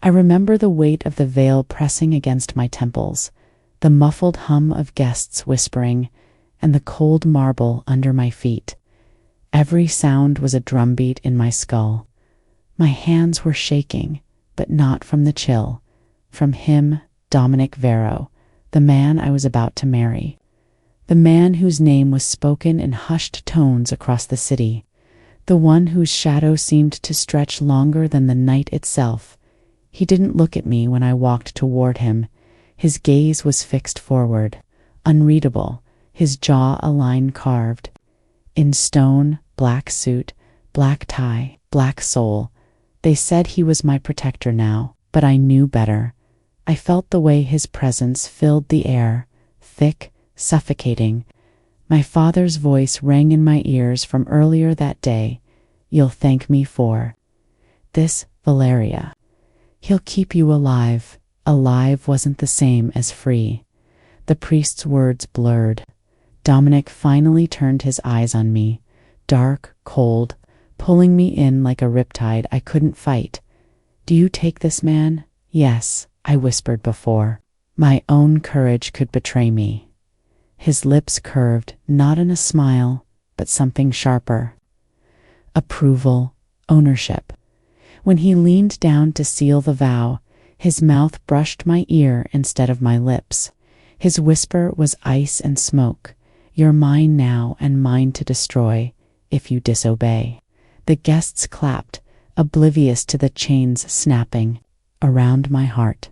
I remember the weight of the veil pressing against my temples, the muffled hum of guests whispering, and the cold marble under my feet. Every sound was a drumbeat in my skull. My hands were shaking, but not from the chill, from him, Dominic Vero, the man I was about to marry, the man whose name was spoken in hushed tones across the city, the one whose shadow seemed to stretch longer than the night itself. He didn't look at me when I walked toward him. His gaze was fixed forward, unreadable, his jaw a line carved. In stone, black suit, black tie, black soul. They said he was my protector now, but I knew better. I felt the way his presence filled the air, thick, suffocating. My father's voice rang in my ears from earlier that day. You'll thank me for this, Valeria. He'll keep you alive. Alive wasn't the same as free. The priest's words blurred. Dominic finally turned his eyes on me, dark, cold, pulling me in like a riptide I couldn't fight. Do you take this man? Yes, I whispered before. My own courage could betray me. His lips curved, not in a smile, but something sharper. Approval, ownership. When he leaned down to seal the vow, his mouth brushed my ear instead of my lips. His whisper was ice and smoke. You're mine now and mine to destroy, if you disobey. The guests clapped, oblivious to the chains snapping around my heart.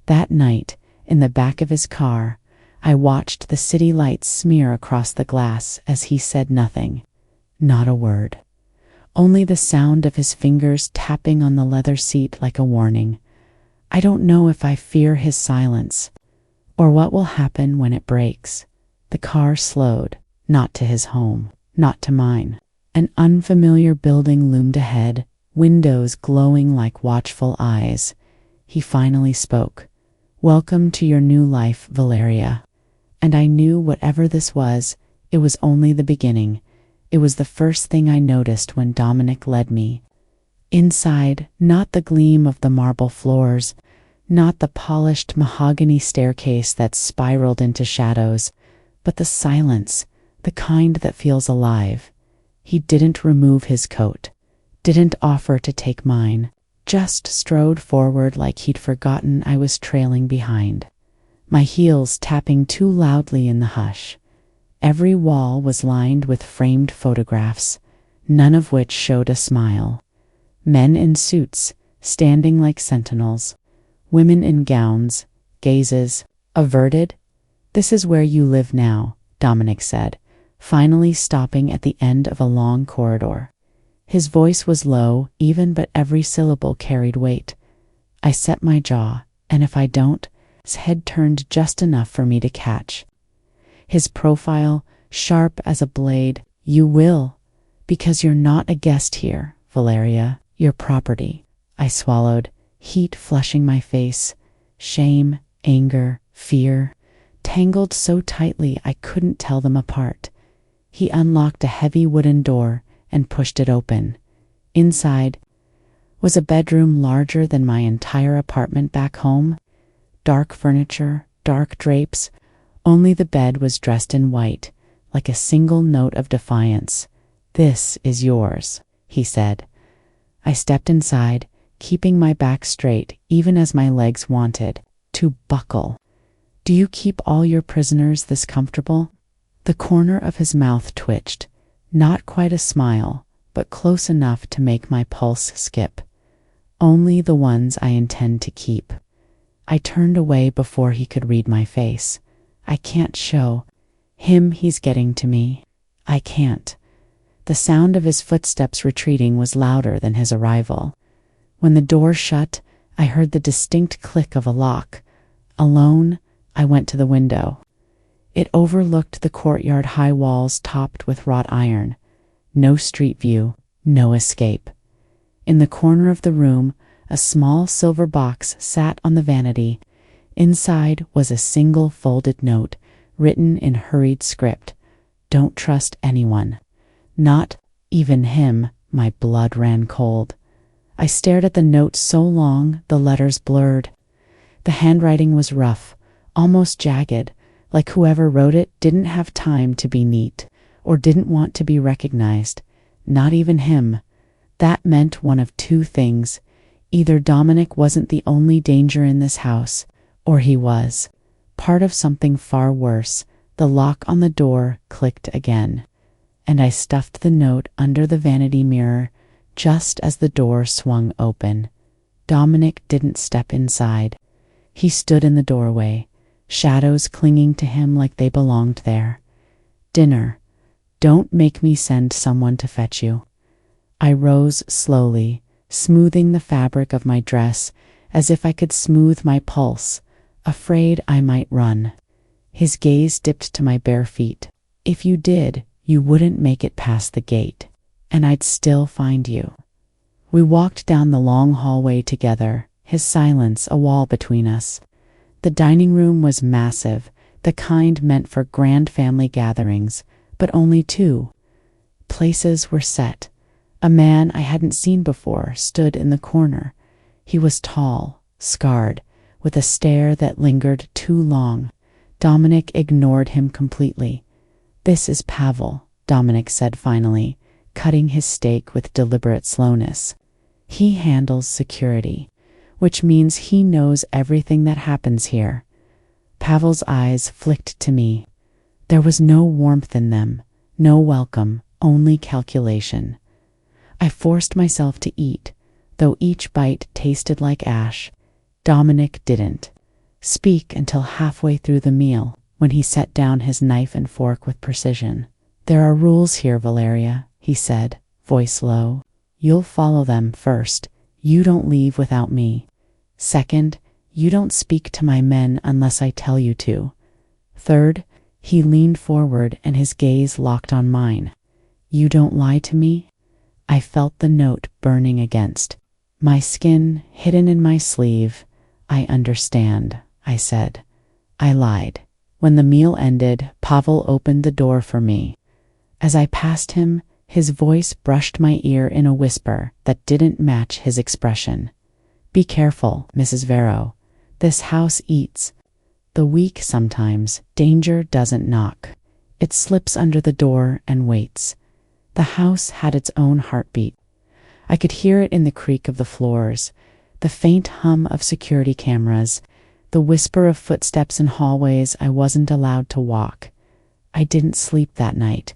That night, in the back of his car, I watched the city lights smear across the glass as he said nothing, not a word. Only the sound of his fingers tapping on the leather seat like a warning. I don't know if I fear his silence, or what will happen when it breaks. The car slowed, not to his home, not to mine. An unfamiliar building loomed ahead, windows glowing like watchful eyes. He finally spoke. Welcome to your new life, Valeria. And I knew whatever this was, it was only the beginning. It was the first thing I noticed when Dominic led me. Inside, not the gleam of the marble floors, not the polished mahogany staircase that spiraled into shadows, but the silence, the kind that feels alive. He didn't remove his coat, didn't offer to take mine, just strode forward like he'd forgotten I was trailing behind, my heels tapping too loudly in the hush. Every wall was lined with framed photographs, none of which showed a smile. Men in suits, standing like sentinels, women in gowns, gazes averted. This is where you live now, Dominic said, finally stopping at the end of a long corridor. His voice was low, even, but every syllable carried weight. I set my jaw, and if I don't, his head turned just enough for me to catch. His profile, sharp as a blade. You will, because you're not a guest here, Valeria. You're property. I swallowed, heat flushing my face. Shame, anger, fear, tangled so tightly I couldn't tell them apart. He unlocked a heavy wooden door and pushed it open. Inside was a bedroom larger than my entire apartment back home. Dark furniture, dark drapes. Only the bed was dressed in white, like a single note of defiance. This is yours, he said. I stepped inside, keeping my back straight, even as my legs wanted to buckle. Do you keep all your prisoners this comfortable? The corner of his mouth twitched, not quite a smile, but close enough to make my pulse skip. Only the ones I intend to keep. I turned away before he could read my face. I can't show him he's getting to me. I can't. The sound of his footsteps retreating was louder than his arrival. When the door shut, I heard the distinct click of a lock. Alone, I went to the window. It overlooked the courtyard high walls topped with wrought iron. No street view, no escape. In the corner of the room, a small silver box sat on the vanity. Inside was a single folded note, written in hurried script. Don't trust anyone. Not even him. My blood ran cold. I stared at the note so long the letters blurred. The handwriting was rough, almost jagged, like whoever wrote it didn't have time to be neat, or didn't want to be recognized. Not even him. That meant one of two things. Either Dominic wasn't the only danger in this house, or he was part of something far worse. The lock on the door clicked again, and I stuffed the note under the vanity mirror just as the door swung open. Dominic didn't step inside. He stood in the doorway, shadows clinging to him like they belonged there. "Dinner. Don't make me send someone to fetch you." I rose slowly, smoothing the fabric of my dress as if I could smooth my pulse, afraid I might run. His gaze dipped to my bare feet. "If you did, you wouldn't make it past the gate, and I'd still find you." We walked down the long hallway together, his silence a wall between us. The dining room was massive, the kind meant for grand family gatherings, but only two. Places were set. A man I hadn't seen before stood in the corner. He was tall, scarred, with a stare that lingered too long. Dominic ignored him completely. "This is Pavel," Dominic said finally, cutting his steak with deliberate slowness. "He handles security, which means he knows everything that happens here." Pavel's eyes flicked to me. There was no warmth in them, no welcome, only calculation. I forced myself to eat, though each bite tasted like ash. Dominic didn't speak until halfway through the meal, when he set down his knife and fork with precision. "There are rules here, Valeria," he said, voice low. "You'll follow them. First, you don't leave without me. Second, you don't speak to my men unless I tell you to. Third," he leaned forward and his gaze locked on mine, "you don't lie to me." I felt the note burning against my skin, hidden in my sleeve. "I understand," I said. I lied. When the meal ended, Pavel opened the door for me. As I passed him, his voice brushed my ear in a whisper that didn't match his expression. "Be careful, Mrs. Vero. This house eats the weak sometimes. Danger doesn't knock. It slips under the door and waits." The house had its own heartbeat. I could hear it in the creak of the floors, the faint hum of security cameras, the whisper of footsteps in hallways I wasn't allowed to walk. I didn't sleep that night.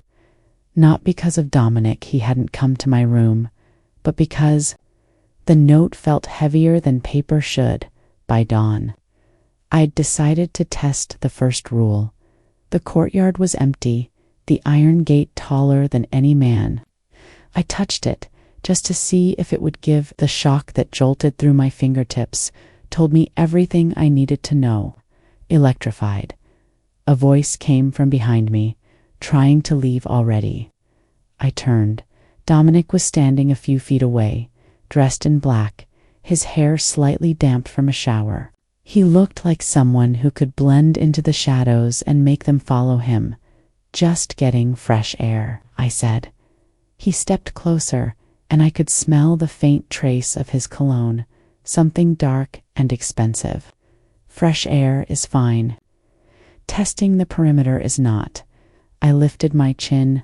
Not because of Dominic, he hadn't come to my room, but because the note felt heavier than paper should by dawn. I'd decided to test the first rule. The courtyard was empty, the iron gate taller than any man. I touched it, just to see if it would give. The shock that jolted through my fingertips told me everything I needed to know. Electrified. A voice came from behind me, trying to leave already. I turned. Dominic was standing a few feet away, dressed in black, his hair slightly damp from a shower. He looked like someone who could blend into the shadows and make them follow him. "Just getting fresh air," I said. He stepped closer, and I could smell the faint trace of his cologne, something dark and expensive. "Fresh air is fine. Testing the perimeter is not." I lifted my chin.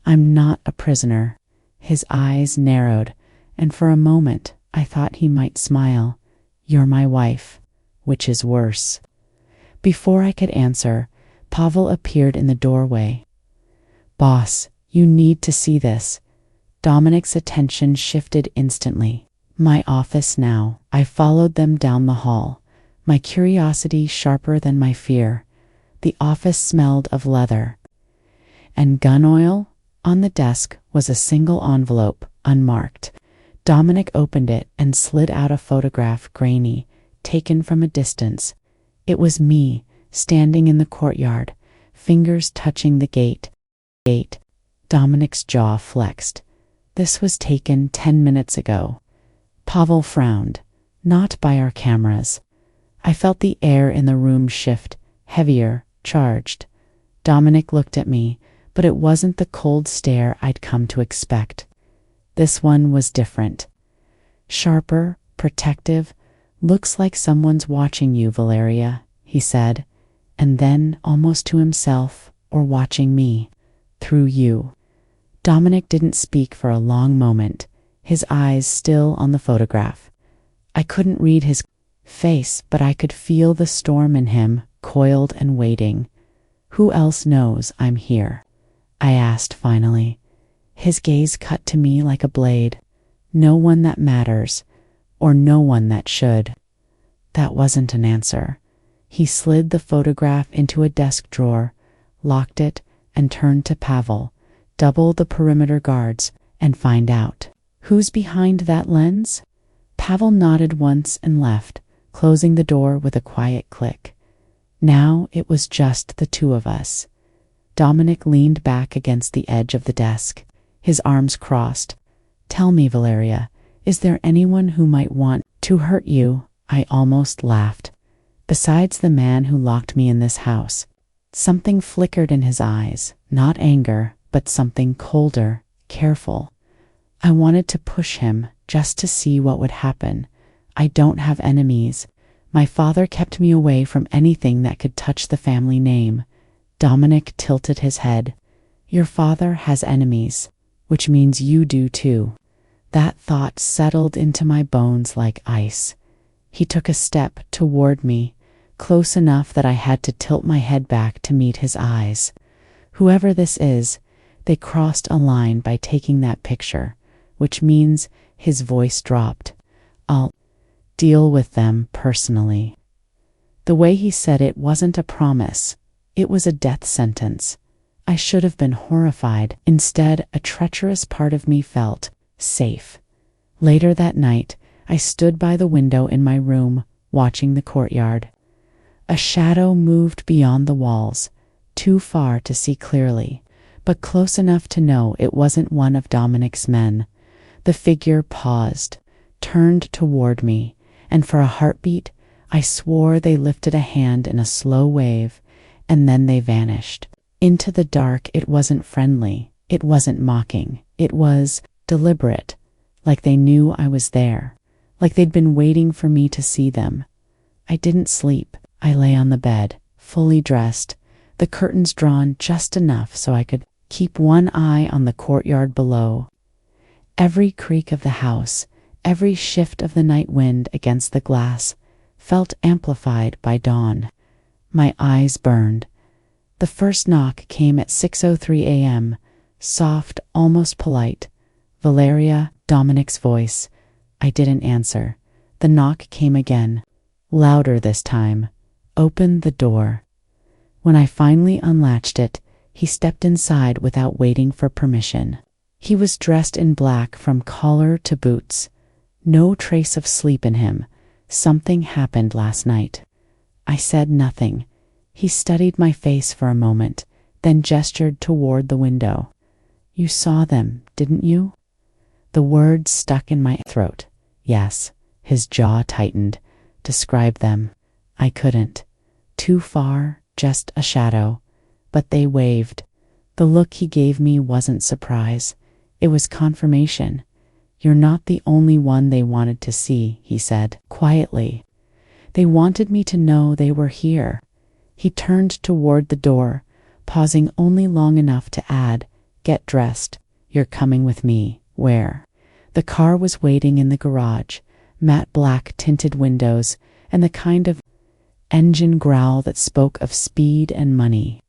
"I'm not a prisoner." His eyes narrowed, and for a moment I thought he might smile. "You're my wife, which is worse." Before I could answer, Pavel appeared in the doorway. "Boss, you need to see this." Dominic's attention shifted instantly. "My office now." I followed them down the hall, my curiosity sharper than my fear. The office smelled of leather and gun oil. On the desk was a single envelope, unmarked. Dominic opened it and slid out a photograph, grainy, taken from a distance. It was me, standing in the courtyard, fingers touching the gate. Dominic's jaw flexed. "This was taken 10 minutes ago." Pavel frowned. "Not by our cameras." I felt the air in the room shift, heavier, charged. Dominic looked at me, but it wasn't the cold stare I'd come to expect. This one was different. Sharper, protective. Looks like someone's watching you, Valeria, he said, and then, almost to himself, or watching me, through you. Dominic didn't speak for a long moment, his eyes still on the photograph. I couldn't read his face, but I could feel the storm in him, coiled and waiting. Who else knows I'm here? I asked finally. His gaze cut to me like a blade. No one that matters, or no one that should. That wasn't an answer. He slid the photograph into a desk drawer, locked it, and turned to Pavel. Double the perimeter guards and find out. Who's behind that lens? Pavel nodded once and left, closing the door with a quiet click. Now it was just the two of us. Dominic leaned back against the edge of the desk, his arms crossed. Tell me, Valeria, is there anyone who might want to hurt you? I almost laughed. Besides the man who locked me in this house. Something flickered in his eyes, not anger, but something colder, careful. I wanted to push him, just to see what would happen. I don't have enemies. My father kept me away from anything that could touch the family name. Dominic tilted his head. Your father has enemies, which means you do too. That thought settled into my bones like ice. He took a step toward me, close enough that I had to tilt my head back to meet his eyes. Whoever this is, they crossed a line by taking that picture, which means his voice dropped. I'll deal with them personally. The way he said it wasn't a promise. It was a death sentence. I should have been horrified. Instead, a treacherous part of me felt safe. Later that night, I stood by the window in my room, watching the courtyard. A shadow moved beyond the walls, too far to see clearly, but close enough to know it wasn't one of Dominic's men. The figure paused, turned toward me, and for a heartbeat, I swore they lifted a hand in a slow wave, and then they vanished. Into the dark. It wasn't friendly, it wasn't mocking, it was deliberate, like they knew I was there, like they'd been waiting for me to see them. I didn't sleep. I lay on the bed, fully dressed, the curtains drawn just enough so I could keep one eye on the courtyard below. Every creak of the house, every shift of the night wind against the glass, felt amplified by dawn. My eyes burned. The first knock came at 6:03 a.m., soft, almost polite. Valeria, Dominic's voice. I didn't answer. The knock came again, louder this time. Open the door. When I finally unlatched it, he stepped inside without waiting for permission. He was dressed in black from collar to boots. No trace of sleep in him. Something happened last night. I said nothing. He studied my face for a moment, then gestured toward the window. You saw them, didn't you? The words stuck in my throat. Yes. His jaw tightened. Describe them. I couldn't. Too far, just a shadow. But they waved. The look he gave me wasn't surprise. It was confirmation. You're not the only one they wanted to see, he said, quietly. They wanted me to know they were here. He turned toward the door, pausing only long enough to add, Get dressed. You're coming with me. Where? The car was waiting in the garage, matte black tinted windows, and the kind of engine growl that spoke of speed and money.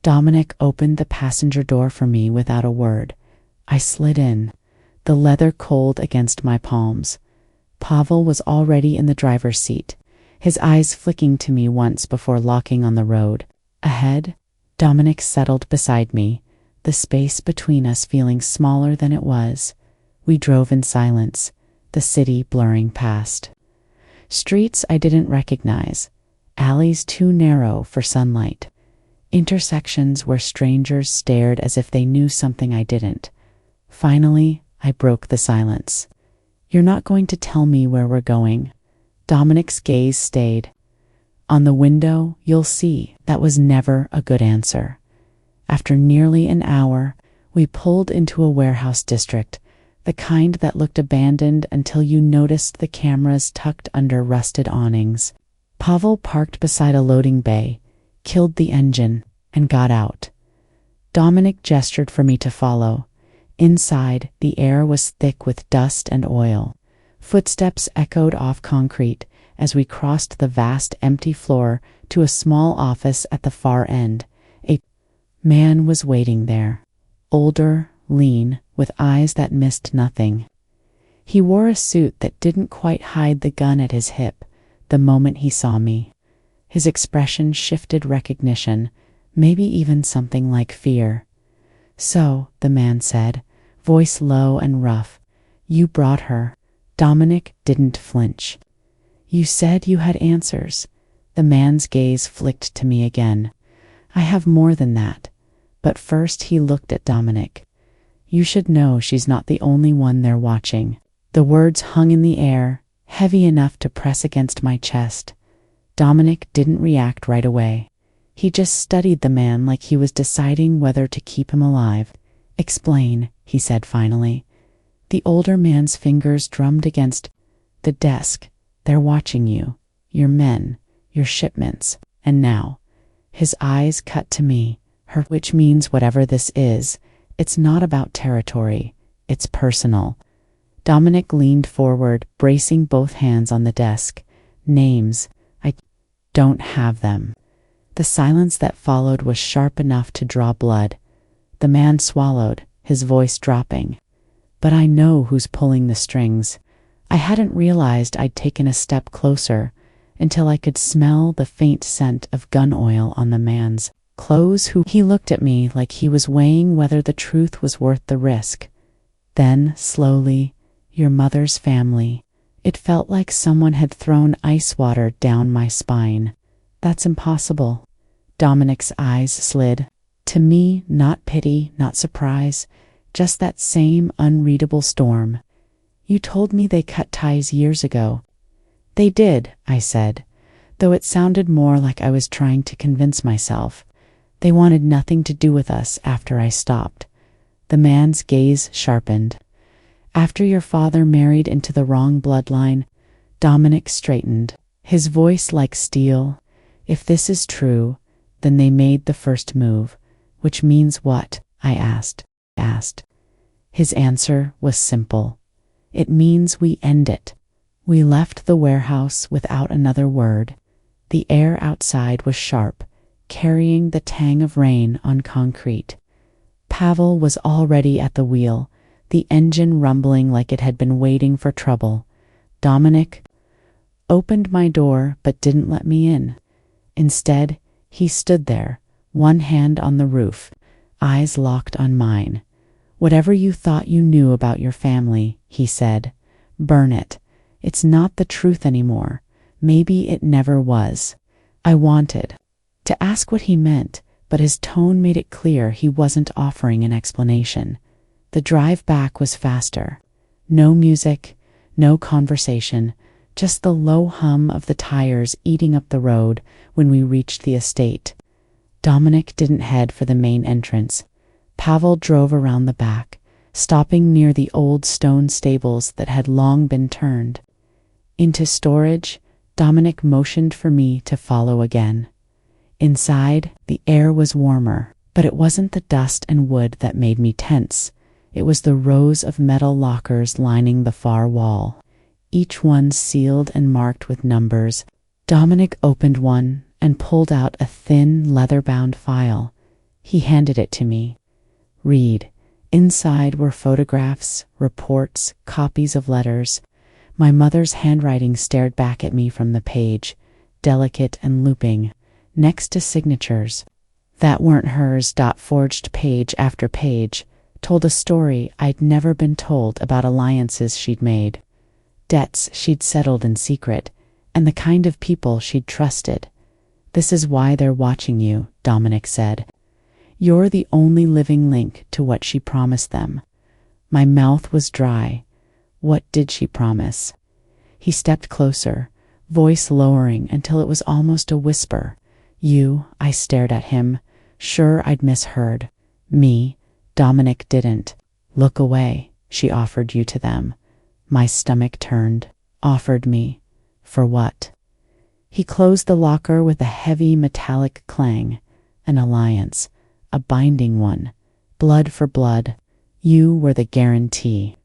Dominic opened the passenger door for me without a word. I slid in, the leather cold against my palms. Pavel was already in the driver's seat, his eyes flicking to me once before locking on the road. Ahead, Dominic settled beside me, the space between us feeling smaller than it was. We drove in silence, the city blurring past. Streets I didn't recognize, alleys too narrow for sunlight, intersections where strangers stared as if they knew something I didn't. Finally, I broke the silence. You're not going to tell me where we're going? Dominic's gaze stayed. On the window, you'll see. That was never a good answer. After nearly an hour, we pulled into a warehouse district, the kind that looked abandoned until you noticed the cameras tucked under rusted awnings. Pavel parked beside a loading bay, killed the engine, and got out. Dominic gestured for me to follow. Inside, the air was thick with dust and oil. Footsteps echoed off concrete as we crossed the vast empty floor to a small office at the far end. A man was waiting there, older, lean, with eyes that missed nothing. He wore a suit that didn't quite hide the gun at his hip the moment he saw me. His expression shifted recognition, maybe even something like fear. "So," the man said, voice low and rough, "you brought her." Dominic didn't flinch. "You said you had answers." The man's gaze flicked to me again. "I have more than that." But first he looked at Dominic. "You should know she's not the only one they're watching." The words hung in the air, heavy enough to press against my chest. Dominic didn't react right away. He just studied the man like he was deciding whether to keep him alive. "Explain," he said finally. The older man's fingers drummed against the desk. "They're watching you, your men, your shipments, and now." His eyes cut to me. Which means whatever this is, it's not about territory, it's personal. Dominic leaned forward, bracing both hands on the desk. "Names, I don't have them." The silence that followed was sharp enough to draw blood. The man swallowed, his voice dropping. "But I know who's pulling the strings." I hadn't realized I'd taken a step closer until I could smell the faint scent of gun oil on the man's clothes. He looked at me like he was weighing whether the truth was worth the risk. Then, slowly, "Your mother's family." It felt like someone had thrown ice water down my spine. "That's impossible." Dominic's eyes slid. To me, not pity, not surprise, just that same unreadable storm. "You told me they cut ties years ago." "They did," I said, though it sounded more like I was trying to convince myself. "They wanted nothing to do with us after I stopped." The man's gaze sharpened. "After your father married into the wrong bloodline," Dominic straightened, his voice like steel. "If this is true, then they made the first move." "Which means what?" I asked. His answer was simple. "It means we end it." We left the warehouse without another word. The air outside was sharp, carrying the tang of rain on concrete. Pavel was already at the wheel, the engine rumbling like it had been waiting for trouble. Dominic opened my door but didn't let me in. Instead, he stood there, one hand on the roof, eyes locked on mine. "Whatever you thought you knew about your family," he said, "burn it. It's not the truth anymore. Maybe it never was." I wanted to ask what he meant, but his tone made it clear he wasn't offering an explanation. The drive back was faster. No music, no conversation, just the low hum of the tires eating up the road when we reached the estate. Dominic didn't head for the main entrance. Pavel drove around the back, stopping near the old stone stables that had long been turned into storage. Dominic motioned for me to follow again. Inside, the air was warmer, but it wasn't the dust and wood that made me tense. It was the rows of metal lockers lining the far wall, each one sealed and marked with numbers. Dominic opened one and pulled out a thin, leather-bound file. He handed it to me. "Read." Inside were photographs, reports, copies of letters. My mother's handwriting stared back at me from the page, delicate and looping, next to signatures that weren't hers. Forged page after page told a story I'd never been told about alliances she'd made, debts she'd settled in secret, and the kind of people she'd trusted. "This is why they're watching you," Dominic said. "You're the only living link to what she promised them." My mouth was dry. What did she promise? He stepped closer, voice lowering until it was almost a whisper. "You," I stared at him, sure I'd misheard. "Me." Dominic didn't look away. She offered you to them. My stomach turned. Offered me. For what? He closed the locker with a heavy metallic clang. An alliance. A binding one. Blood for blood. You were the guarantee.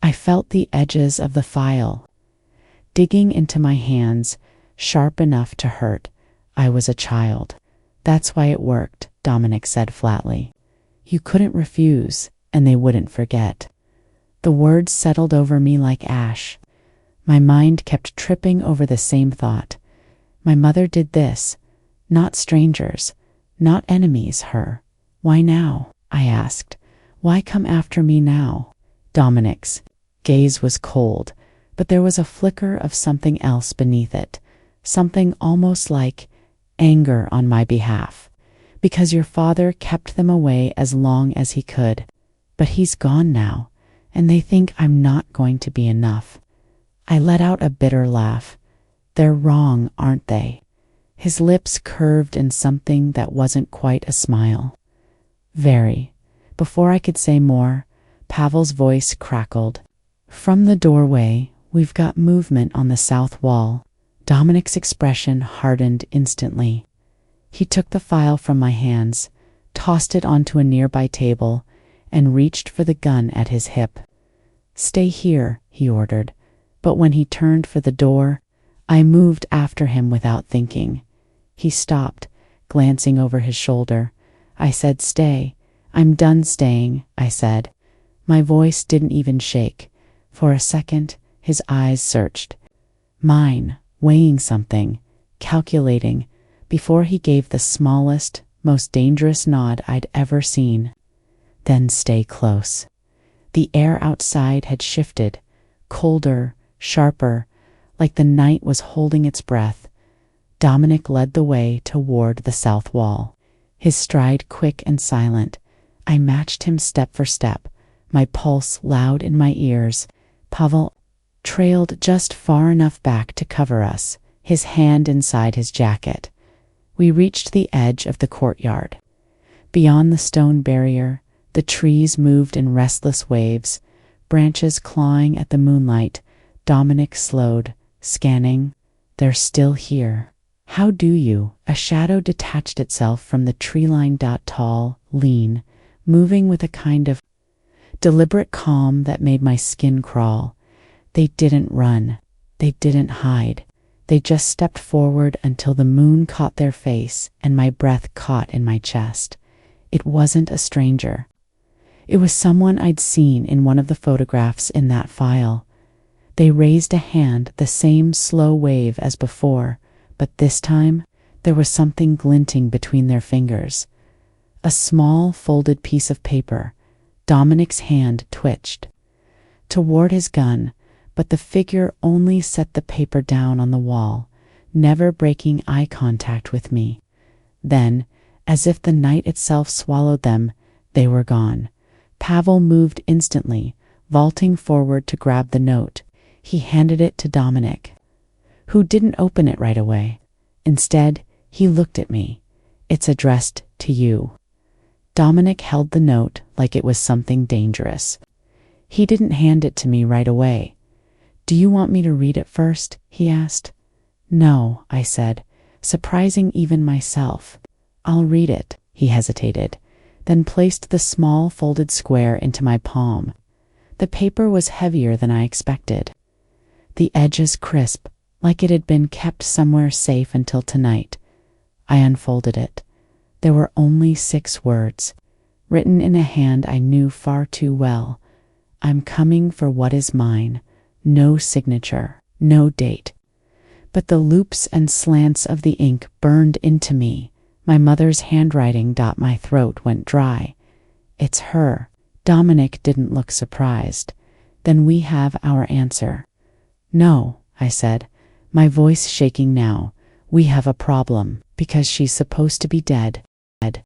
I felt the edges of the file digging into my hands, sharp enough to hurt. I was a child. That's why it worked, Dominic said flatly. You couldn't refuse, and they wouldn't forget. The words settled over me like ash. My mind kept tripping over the same thought. My mother did this. Not strangers, not enemies, her. Why now? I asked. Why come after me now? Dominic's gaze was cold, but there was a flicker of something else beneath it, something almost like anger on my behalf. Because your father kept them away as long as he could. But he's gone now, and they think I'm not going to be enough. I let out a bitter laugh. They're wrong, aren't they? His lips curved in something that wasn't quite a smile. Very. Before I could say more, Pavel's voice crackled. From the doorway, we've got movement on the south wall. Dominic's expression hardened instantly. He took the file from my hands, tossed it onto a nearby table, and reached for the gun at his hip. Stay here, he ordered, but when he turned for the door, I moved after him without thinking. He stopped, glancing over his shoulder. I said, stay. I'm done staying, I said. My voice didn't even shake. For a second, his eyes searched mine, weighing something, calculating, before he gave the smallest, most dangerous nod I'd ever seen. Then stay close. The air outside had shifted, colder, sharper, like the night was holding its breath. Dominic led the way toward the south wall, his stride quick and silent. I matched him step for step, my pulse loud in my ears. Pavel trailed just far enough back to cover us, his hand inside his jacket. We reached the edge of the courtyard. Beyond the stone barrier, the trees moved in restless waves, branches clawing at the moonlight. Dominic slowed, scanning. They're still here. How do you? A shadow detached itself from the tree line. Tall, lean, moving with a kind of deliberate calm that made my skin crawl. They didn't run. They didn't hide. They just stepped forward until the moon caught their face and my breath caught in my chest. It wasn't a stranger. It was someone I'd seen in one of the photographs in that file. They raised a hand, the same slow wave as before, but this time there was something glinting between their fingers. A small folded piece of paper. Dominic's hand twitched toward his gun, but the figure only set the paper down on the wall, never breaking eye contact with me. Then, as if the night itself swallowed them, they were gone. Pavel moved instantly, vaulting forward to grab the note. He handed it to Dominic, who didn't open it right away. Instead, he looked at me. It's addressed to you. Dominic held the note like it was something dangerous. He didn't hand it to me right away. Do you want me to read it first? He asked. No, I said, surprising even myself. I'll read it. He hesitated, then placed the small folded square into my palm. The paper was heavier than I expected. The edges crisp, like it had been kept somewhere safe until tonight. I unfolded it. There were only 6 words, written in a hand I knew far too well. I'm coming for what is mine. No signature, no date. But the loops and slants of the ink burned into me. My mother's handwriting. My throat went dry. It's her. Dominic didn't look surprised. Then we have our answer. No, I said, my voice shaking now. We have a problem, because she's supposed to be dead.